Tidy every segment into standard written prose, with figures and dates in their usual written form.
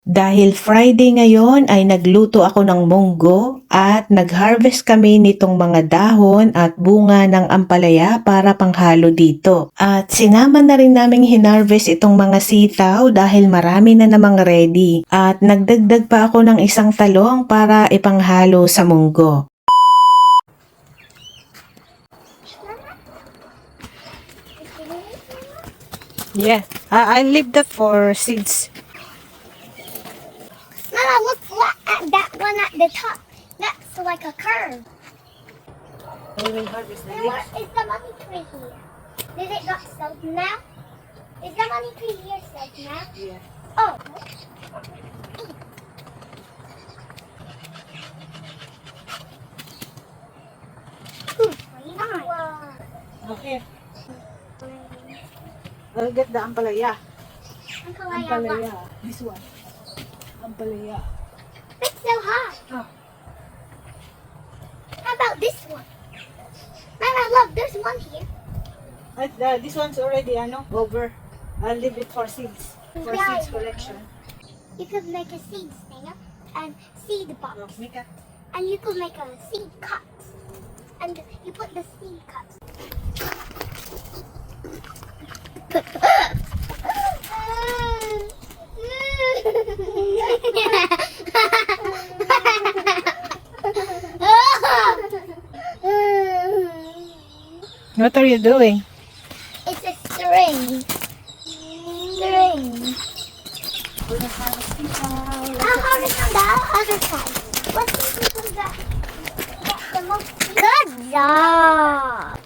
Dahil Friday ngayon ay nagluto ako ng monggo at nagharvest kami nitong mga dahon at bunga ng ampalaya para panghalo dito. At sinama na rin naming hinarvest itong mga sitaw dahil marami na namang ready. At nagdagdag pa ako ng isang talong para ipanghalo sa monggo. Yeah, I leave that for seeds. Mama, look at that one at the top. That's like a curve. We will harvest the And what is the money tree here? Did it got sold now? Is the money tree here sold now? Yeah. Oh. Okay. I'll get the ampalaya. Ampalaya. This one. Ampalaya. It's so hot. Oh. How about this one? Mama, look, there's one here. This one's already over. I'll leave it for seeds. For Yeah. seeds collection. You could make a seed stand and seed box. Mika. And you could make a seed cut. And you put the seed cut. What are you doing? It's a string. String. I'll harvest on the other side. Let's see who can get the most. Good job.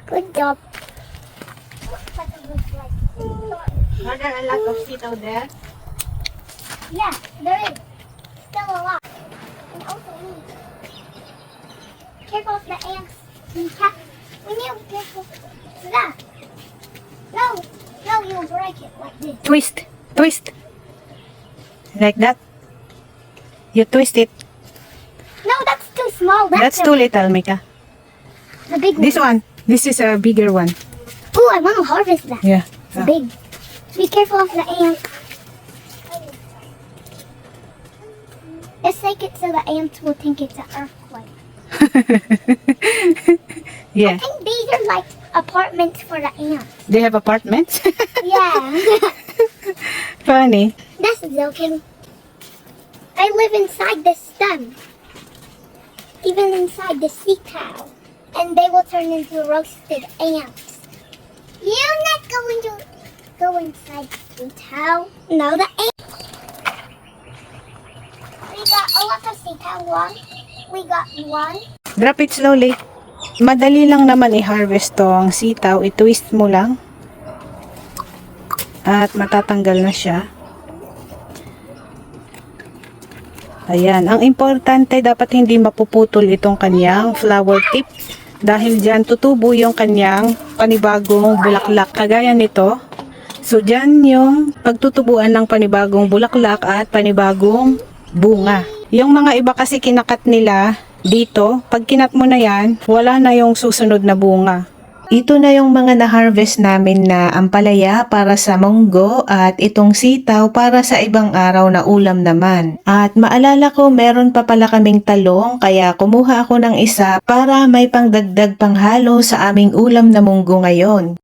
Good job. Looks like a good place. Are there a lot of sitaw there? Yeah, there is. Still a lot. And also weeds. Careful of the ants and cats. We need to be careful of that. No, you'll break it like this. Twist. Like that. You twist it. No, that's too small. That's too little, Mika. the big This one. This is a bigger one. Ooh, I want to harvest that. Yeah. It's big. Be careful of the ants. Let's take it so the ants will think it's an earthquake. Yeah. I think these are like apartments for the ants. They have apartments. Yeah. Funny. That's joking. I live inside the stem. Even inside the sitaw. And they will turn into roasted ants. You're not going to go inside the sitaw. No, the ant. We got a lot of sitaw one. We got one. Drop it slowly. Madali lang naman i-harvest tong sitaw. I-twist mo lang. At matatanggal na siya. Ayan. Ang importante, dapat hindi mapuputol itong kanyang flower tip. Dahil dyan tutubo yung kanyang panibagong bulaklak. Kagaya nito. So dyan yung pagtutubuan ng panibagong bulaklak at panibagong bunga. Yung mga iba kasi kinakat nila dito. Pag kinat mo na yan, wala na yung susunod na bunga. Ito na yung mga na-harvest namin na ampalaya para sa monggo at itong sitaw para sa ibang araw na ulam naman. At maalala ko meron pa pala kaming talong kaya kumuha ako ng isa para may pangdagdag panghalo sa aming ulam na monggo ngayon.